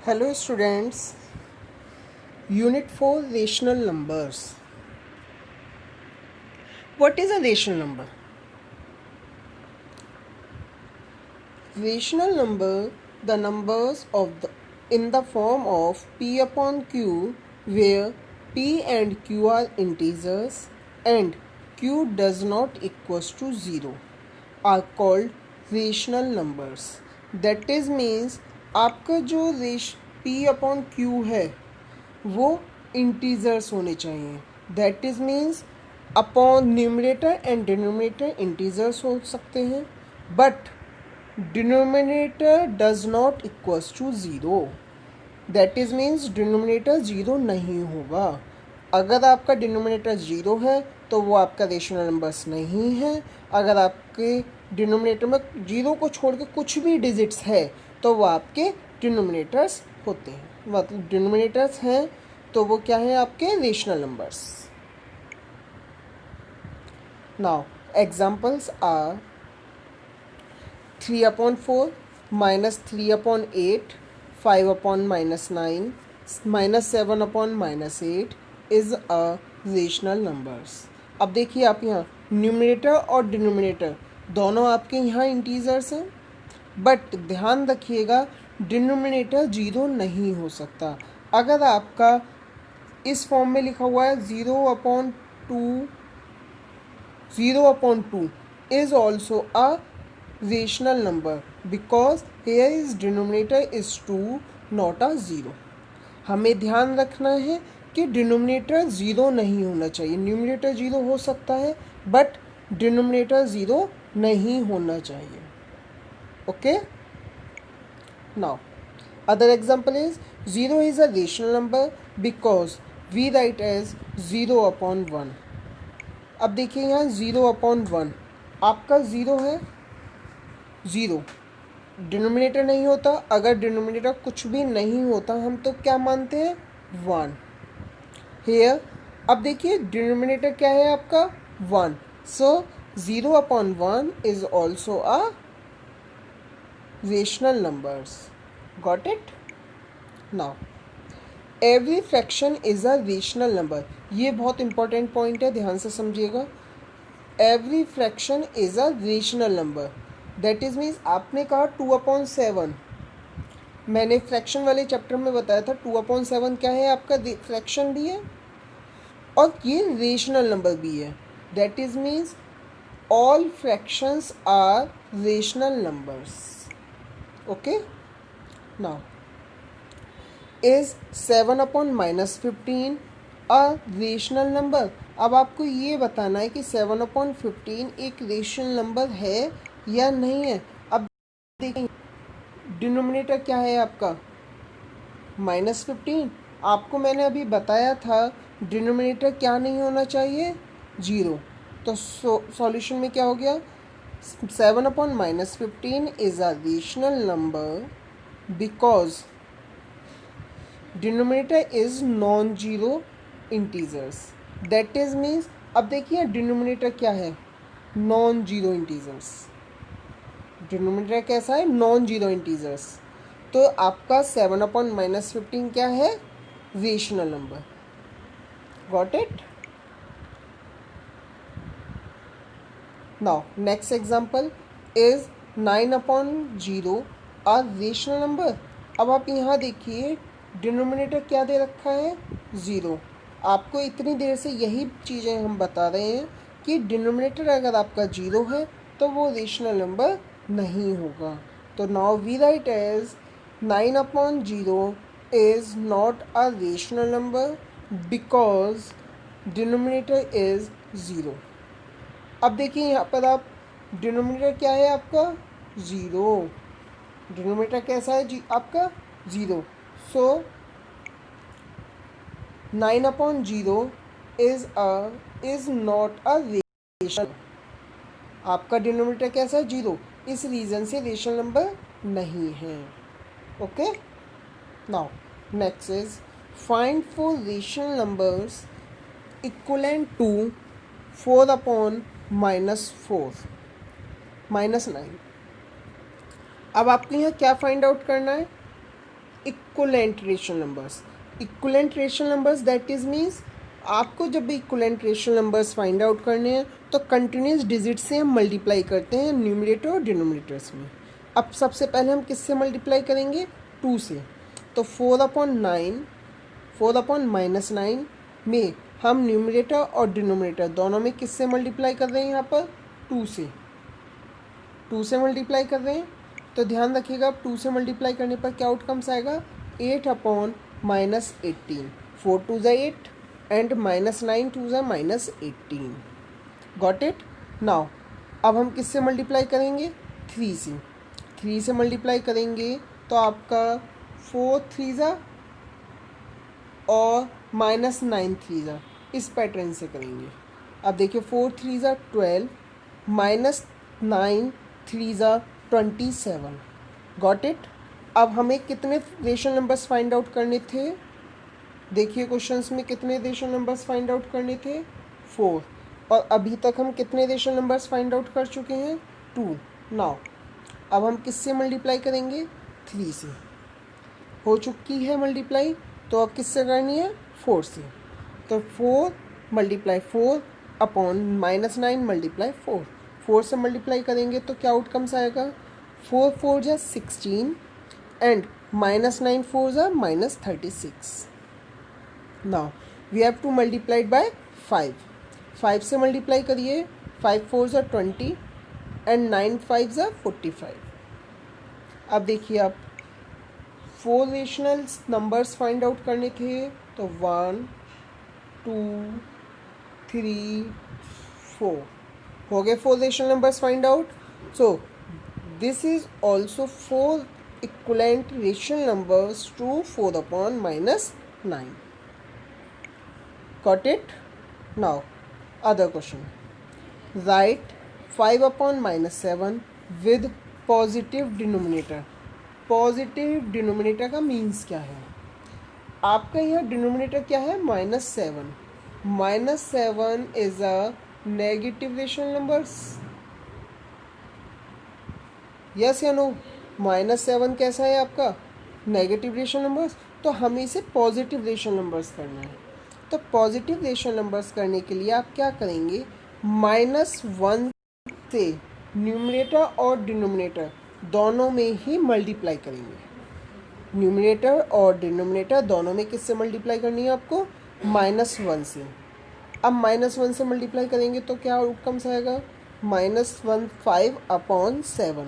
Hello students, Unit 4 Rational Numbers. What is a rational number? Rational number, the numbers in the form of P upon Q, where P and Q are integers and Q does not equals to 0, are called rational numbers. That is means आपका जो P upon Q है वो integers होने चाहिए. That is means upon numerator and denominator integers हो सकते हैं, but denominator does not equals to zero. That is means denominator zero नहीं होगा. अगर आपका डिनोमिनेटर ज़ीरो है तो वो आपका रेशनल नंबर्स नहीं है. अगर आपके डिनोमिनेटर में ज़ीरो को छोड़ के कुछ भी डिजिट्स है तो वो आपके डिनोमिनेटर्स होते हैं, मतलब डिनोमिनेटर्स हैं तो वो क्या है आपके rational numbers. Now examples are 3/4 -3/8 5/-9 -7/-8 is a rational numbers. अब देखिए आप यहाँ न्यूमरेटर और डिनोमिनेटर दोनों आपके यहाँ इंटीजर्स हैं, बट ध्यान रखिएगा डिनोमिनेटर जीरो नहीं हो सकता. अगर आपका इस फॉर्म में लिखा हुआ है 0/2 is also a rational number because here is denominator is 2 not a 0. हमें ध्यान रखना है कि डिनोमिनेटर ज़ीरो नहीं होना चाहिए. न्यूमरेटर ज़ीरो हो सकता है बट डिनोमिनेटर ज़ीरो नहीं होना चाहिए. Okay. Now other example is 0 is a rational number because we write as 0/1. अब देखिए यहाँ 0/1 आपका 0 है, 0 डिनोमिनेटर नहीं होता. अगर डिनोमिनेटर कुछ भी नहीं होता हम तो क्या मानते हैं 1. हेयर अब देखिए डिनोमिनेटर क्या है आपका 1, सो 0/1 is also a rational numbers. Got it? Now, every fraction is a rational number. ये बहुत इंपॉर्टेंट पॉइंट है, ध्यान से समझिएगा. Every fraction is a rational number. That is means आपने कहा 2/7. मैंने फ्रैक्शन वाले चैप्टर में बताया था 2/7 क्या है आपका फ्रैक्शन भी है और ये रेशनल नंबर भी है. That is means all fractions are rational numbers. Okay? Now, is 7/-15 a rational number? अब आपको ये बताना है कि 7/15 एक रेशनल नंबर है या नहीं है. अब देखिए डिनोमिनेटर क्या है आपका -15. आपको मैंने अभी बताया था डिनोमिनेटर क्या नहीं होना चाहिए 0. तो सॉल्यूशन में क्या हो गया 7/-15 is a rational number because denominator is non-zero integers. That is means अब देखिए डिनोमिनेटर क्या है नॉन जीरो इंटीजर्स. डिनोमिनेटर कैसा है नॉन जीरो इंटीजर्स. तो आपका 7/-15 क्या है rational number. Got it. Now next example is 9/0 a rational number. अब आप यहाँ देखिए डिनोमिनेटर क्या दे रखा है 0. आपको इतनी देर से यही चीज़ें हम बता रहे हैं कि डिनोमिनेटर अगर आपका 0 है तो वो रेशनल नंबर नहीं होगा. तो now we write as 9/0 is not a rational number because denominator is 0. अब देखिए यहाँ पर आप डिनोमिनेटर क्या है आपका 0. डिनोमिनेटर कैसा है आपका 0. सो 9/0 इज नॉट अ रेशनल. आपका डिनोमिनेटर कैसा है 0, इस रीज़न से रेशनल नंबर नहीं है. Okay. Now next is find 4 rational numbers equivalent to 4/-4 -9. अब आपको यहाँ क्या फाइंड आउट करना है equivalent rational numbers. Equivalent rational numbers that is means आपको जब भी equivalent rational numbers find out करने हैं तो कंटिन्यूस डिजिट से हम मल्टीप्लाई करते हैं न्यूमरेटर और डिनोमिनेटर्स में। अब सबसे पहले हम किससे मल्टीप्लाई करेंगे? 2 से। तो 4/9 में हम न्यूमरेटर और डिनोमिनेटर दोनों में किससे मल्टीप्लाई कर रहे हैं? यहाँ पर 2 से मल्टीप्लाई कर रहे हैं। तो ध्यान रखिएगा, 2 से मल्टीप्लाई करने पर क्या आउटकम्स आएगा? 8/-18। 4 2 ज़ा 8 एंड -9 2 ज़ा -18। Got it? नाउ अब हम किससे मल्टीप्लाई करेंगे? 3 से मल्टीप्लाई करेंगे तो आपका 4 3 ज़ा और -9 3 ज़ा, इस पैटर्न से करेंगे। अब देखिए 4 3 ज़ा 12, -9 3 ज़ा 27। Got it? अब हमें कितने रेशनल नंबर्स फाइंड आउट करने थे? देखिए क्वेश्चंस में कितने रेशनल नंबर्स फाइंड आउट करने थे? 4। और अभी तक हम कितने रेशनल नंबर्स फाइंड आउट कर चुके हैं? 2। नाउ अब हम किससे मल्टीप्लाई करेंगे? 3 से। हो चुकी है मल्टीप्लाई, तो अब किससे करनी है? 4 से। तो 4 × 4 अपॉन -9 × 4। 4 से मल्टीप्लाई करेंगे तो क्या आउटकम्स आएगा? 4 4 ज़ा 16 एंड -9 4 ज़ा -36। Now we have to multiplied by 5। 5 से मल्टीप्लाई करिए। 5 4 ज़ा 20 एंड 9 5 ज़ा 45। अब देखिए आप 4 रेशनल नंबर्स फाइंड आउट करने थे, तो 1 2 3 4 हो गए 4 rational numbers find out. So this is also 4 equivalent rational numbers to 4/-9। Got it? Now, other question. Write 5/-7 with positive denominator. Positive denominator का मीन्स क्या है? आपका यहाँ डिनोमिनेटर क्या है? -7। -7 is a negative rational numbers. Yes या no? -7 कैसा है आपका? Negative rational numbers. तो हमें इसे पॉजिटिव रेशनल नंबर्स करना है। तो पॉजिटिव रेशनल नंबर्स करने के लिए आप क्या करेंगे? -1 से न्यूमरेटर और डिनोमिनेटर दोनों में ही मल्टीप्लाई करेंगे। न्यूमरेटर और डिनोमिनेटर दोनों में किससे मल्टीप्लाई करनी है आपको? -1 से। अब -1 से मल्टीप्लाई करेंगे तो क्या आउटकम्स आएगा? -15/7।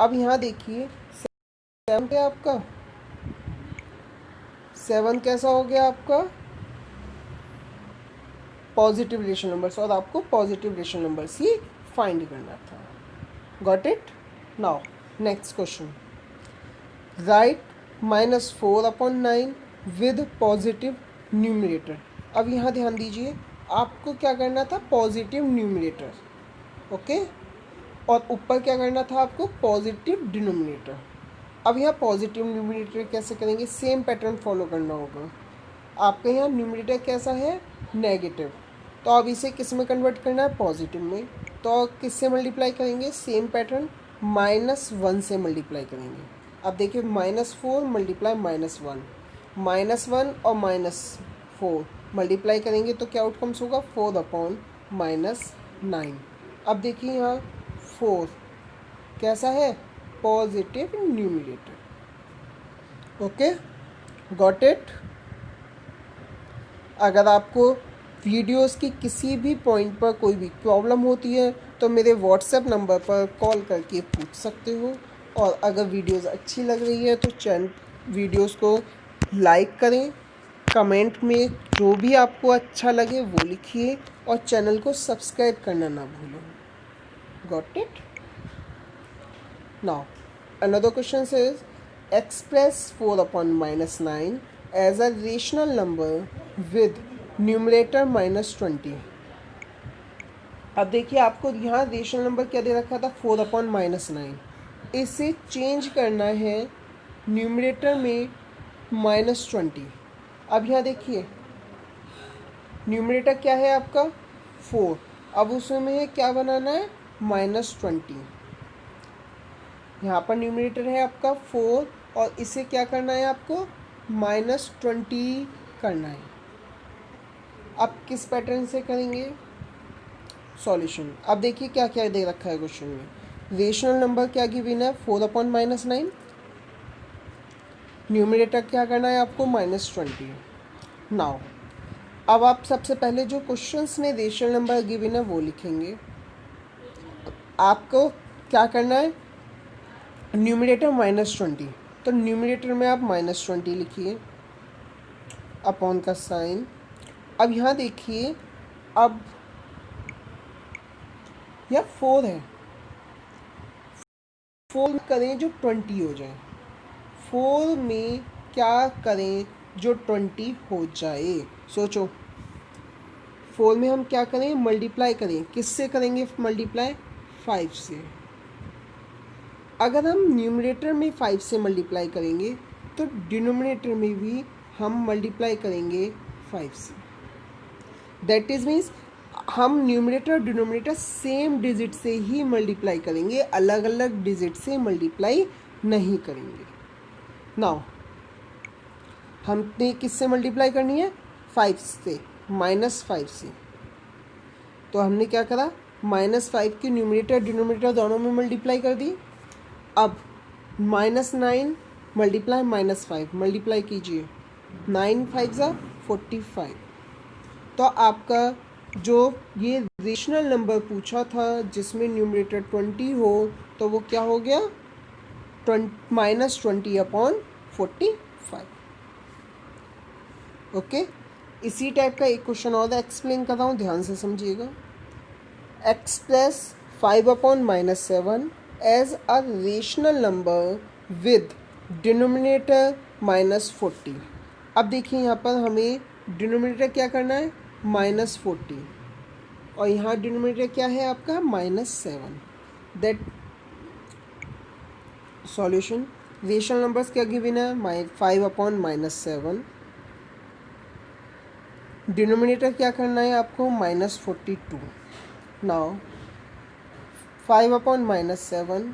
अब यहाँ देखिए 7 क्या आपका? 7 कैसा हो गया आपका? पॉजिटिव रेशनल नंबर्स, और आपको पॉजिटिव रेशनल नंबर्स ही फाइंड करना था। Got it? Now next question. Right -4/9 with positive numerator. अब यहाँ ध्यान दीजिए, आपको क्या करना था? पॉजिटिव न्यूमरेटर, ओके, और ऊपर क्या करना था आपको? Positive denominator. अब यहाँ पॉजिटिव न्यूमरेटर कैसे करेंगे? सेम पैटर्न फॉलो करना होगा। आपका यहाँ न्यूमरेटर कैसा है? नेगेटिव। तो अब इसे किस में कन्वर्ट करना है? पॉजिटिव में। तो किससे मल्टीप्लाई करेंगे? सेम पैटर्न, -1 से मल्टीप्लाई करेंगे। अब देखिए -4 × -1, -1 और -4 मल्टीप्लाई करेंगे तो क्या आउटकम्स होगा? 4/-9। अब देखिए यहाँ 4 कैसा है? Positive numerator. Okay, got it? अगर आपको वीडियोस की किसी भी पॉइंट पर कोई भी प्रॉब्लम होती है तो मेरे व्हाट्सएप नंबर पर कॉल करके पूछ सकते हो। और अगर वीडियोस अच्छी लग रही है तो वीडियोस को लाइक करें, कमेंट में जो भी आपको अच्छा लगे वो लिखिए, और चैनल को सब्सक्राइब करना ना भूलें। Got it? Now another question is express 4/-9 as a rational number with numerator -20। अब देखिए आपको यहाँ रेशनल नंबर क्या दे रखा था? 4/-9। इसे चेंज करना है न्यूमरेटर में -20। अब यहाँ देखिए न्यूमरेटर क्या है आपका? 4। अब उसमें क्या बनाना है? -20। यहाँ पर न्यूमरेटर है आपका 4 और इसे क्या करना है आपको, -20 करना है। अब किस पैटर्न से करेंगे सॉल्यूशन। अब देखिए क्या क्या दे रखा है क्वेश्चन में। रेशनल नंबर क्या गिवन है, 4/-9। न्यूमरेटर क्या करना है आपको, -20। नाउ अब आप सबसे पहले जो क्वेश्चंस में रेशनल नंबर गिवन है वो लिखेंगे। आपको क्या करना है, न्यूमरेटर -20, तो न्यूमरेटर में आप -20 लिखिए अपॉन का साइन। अब यहाँ देखिए, अब यह 4 है, 4 करें जो 20 हो जाए। 4 में क्या करें जो 20 हो जाए, सोचो। 4 में हम क्या करें, मल्टीप्लाई करें। किससे करेंगे मल्टीप्लाई, 5 से। अगर हम न्यूमरेटर में 5 से मल्टीप्लाई करेंगे तो डिनोमिनेटर में भी हम मल्टीप्लाई करेंगे 5 से। दैट इज मीन्स हम न्यूमरेटर और डिनोमिनेटर सेम डिजिट से ही मल्टीप्लाई करेंगे, अलग अलग डिजिट से मल्टीप्लाई नहीं करेंगे। नाउ हमने किससे मल्टीप्लाई करनी है, 5 से, -5 से। तो हमने क्या करा, -5 की न्यूमरेटर डिनोमिनेटर दोनों में मल्टीप्लाई कर दी। अब -9 मल्टीप्लाई -5 मल्टीप्लाई कीजिए, 9 5 45। तो आपका जो ये रेशनल नंबर पूछा था जिसमें न्यूमरेटर 20 हो, तो वो क्या हो गया, -20/45। ओके, इसी टाइप का एक क्वेश्चन और एक्सप्लेन कर रहा हूँ, ध्यान से समझिएगा। x + 5/-7 as a rational number with denominator -40। अब देखिए यहाँ पर हमें डिनोमिनेटर क्या करना है, -40, और यहाँ डिनोमिनेटर क्या है आपका, -7। That solution. रेशनल नंबर्स क्या गिवन है, 5/-7। डिनोमिनेटर क्या करना है आपको, -42। नाउ 5/-7,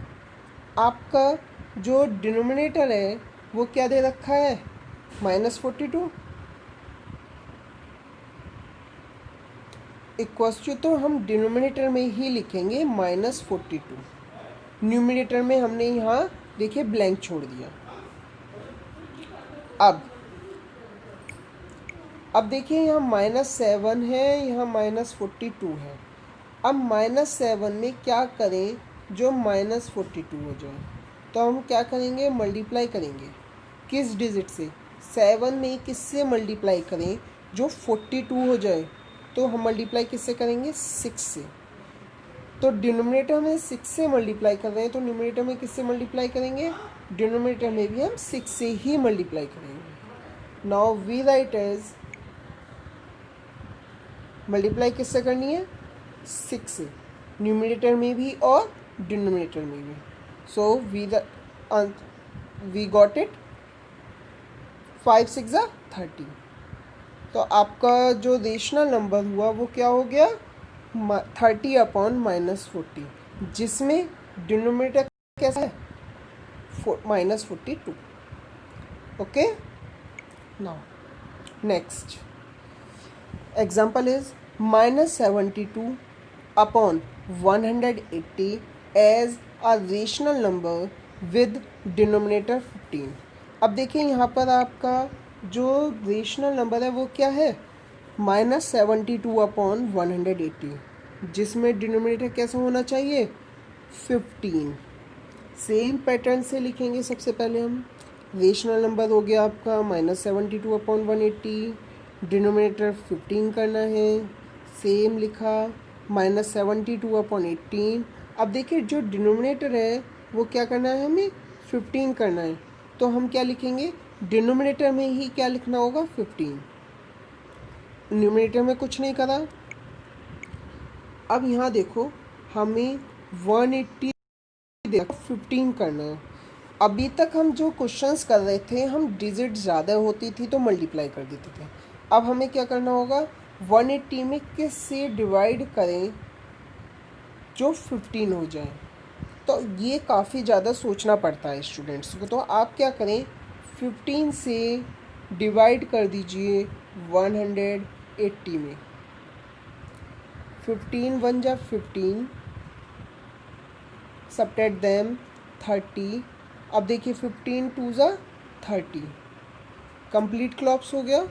आपका जो डिनोमिनेटर है वो क्या दे रखा है, -42 इक्वल्स टू, तो हम डिनोमिनेटर में ही लिखेंगे -42। न्यूमिनेटर में हमने यहाँ देखिए ब्लैंक छोड़ दिया। अब देखिए यहाँ -7 है, यहाँ -42 है। अब -7 में क्या करें जो -42 हो जाए, तो हम क्या करेंगे, मल्टीप्लाई करेंगे। किस डिजिट से, 7 में किससे मल्टीप्लाई करें जो 42 हो जाए, तो हम मल्टीप्लाई किससे करेंगे, 6 से। तो डिनोमिनेटर में 6 से मल्टीप्लाई कर रहे हैं, तो न्यूमरेटर में किससे मल्टीप्लाई करेंगे, डिनोमिनेटर में भी हम 6 से ही मल्टीप्लाई करेंगे। Now we write as, multiply किससे करनी है, 6 से, न्यूमरेटर में भी और डिनोमिनेटर में भी। So we got it, 5 6 30। तो आपका जो रेशनल नंबर हुआ वो क्या हो गया, 30/-40, जिसमें डिनोमिनेटर कैसा है, -42। Okay, now next example is -72/180 as a rational number with denominator 15। अब देखिए यहाँ पर आपका जो रेशनल नंबर है वो क्या है, -72/180, जिसमें डिनोमिनेटर कैसा होना चाहिए, 15। सेम पैटर्न से लिखेंगे। सबसे पहले हम रेशनल नंबर हो गया आपका -72/180, डिनोमिनेटर 15 करना है, सेम लिखा, -72/18। अब देखिए जो डिनोमिनेटर है वो क्या करना है, हमें 15 करना है, तो हम क्या लिखेंगे, डिनोमिनेटर में ही क्या लिखना होगा, 15। न्यूमरेटर में कुछ नहीं करा। अब यहाँ देखो हमें 180 15 करना है। अभी तक हम जो क्वेश्चंस कर रहे थे, हम डिजिट ज़्यादा होती थी तो मल्टीप्लाई कर देते थे। अब हमें क्या करना होगा, 180 में किस से डिवाइड करें जो 15 हो जाए। तो ये काफ़ी ज़्यादा सोचना पड़ता है स्टूडेंट्स को। तो आप क्या करें, 15 से डिवाइड कर दीजिए 180 में। 15 1 जा 15, सबट्रैक्ट देम 30। अब देखिए 15 2 जा 30, कंप्लीट क्लॉप्स हो गया।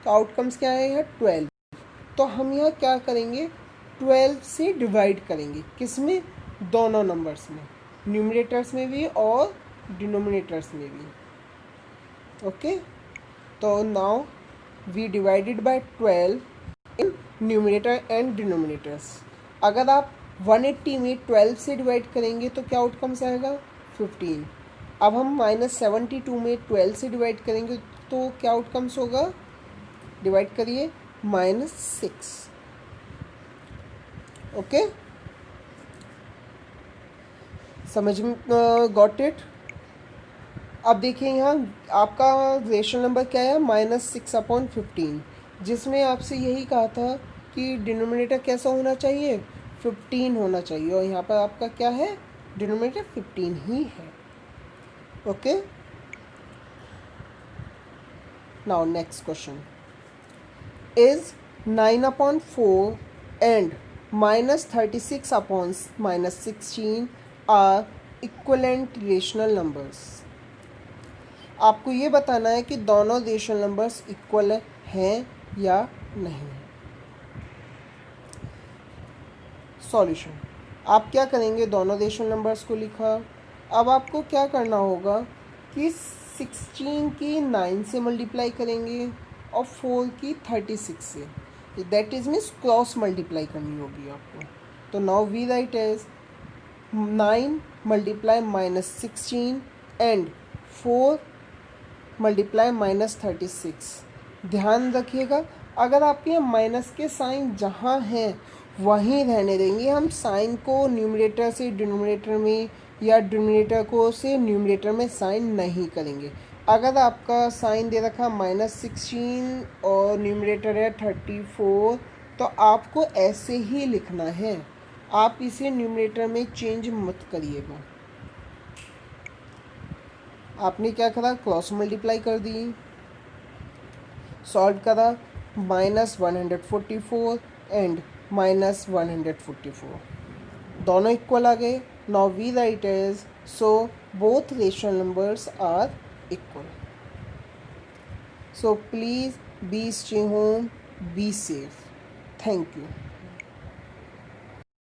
तो आउटकम्स क्या है यहाँ 12। तो हम यहाँ क्या करेंगे, 12 से डिवाइड करेंगे, किस में, दोनों नंबर्स में, न्यूमरेटर्स में भी और डिनोमिनेटर्स में भी। ओके, तो now we divided by 12 in numerator and denominators. अगर आप 180 में 12 से डिवाइड करेंगे तो क्या आउटकम्स आएगा 15। अब हम -72 में 12 से डिवाइड करेंगे तो क्या आउटकम्स होगा, डिवाइड करिए -6। ओके, समझ में, गॉट इट। अब देखिए यहाँ आपका रेशनल नंबर क्या है, -6/15, जिसमें आपसे यही कहा था कि डिनोमिनेटर कैसा होना चाहिए, 15 होना चाहिए, और यहाँ पर आपका क्या है, डिनोमिनेटर 15 ही है। Okay, now next question is 9/4 and -36/-16 are equivalent rational numbers. आपको ये बताना है कि दोनों रेशनल नंबर्स इक्वल हैं या नहीं। सॉल्यूशन, आप क्या करेंगे, दोनों रेशनल नंबर्स को लिखा। अब आपको क्या करना होगा कि 16 की 9 से मल्टीप्लाई करेंगे और 4 की 36 से, that is means cross multiply करनी होगी आपको। तो now we write as 9 multiply -16 and 4 multiply -36। ध्यान रखिएगा, अगर आपके यहाँ माइनस के साइन जहाँ हैं वहीं रहने देंगे, हम साइन को न्यूमरेटर से डिनोमिनेटर में या डिनोमिनेटर को से न्यूमरेटर में साइन नहीं करेंगे। अगर आपका साइन दे रखा -16 और न्यूमरेटर है 34, तो आपको ऐसे ही लिखना है, आप इसे न्यूमरेटर में चेंज मत करिएगा। आपने क्या करा, क्रॉस मल्टीप्लाई कर दी, सॉल्व करा, -144 एंड -144, दोनों इक्वल आ गए। Now we write as, so both rational numbers are equal. So please be stay home, be safe. Thank you.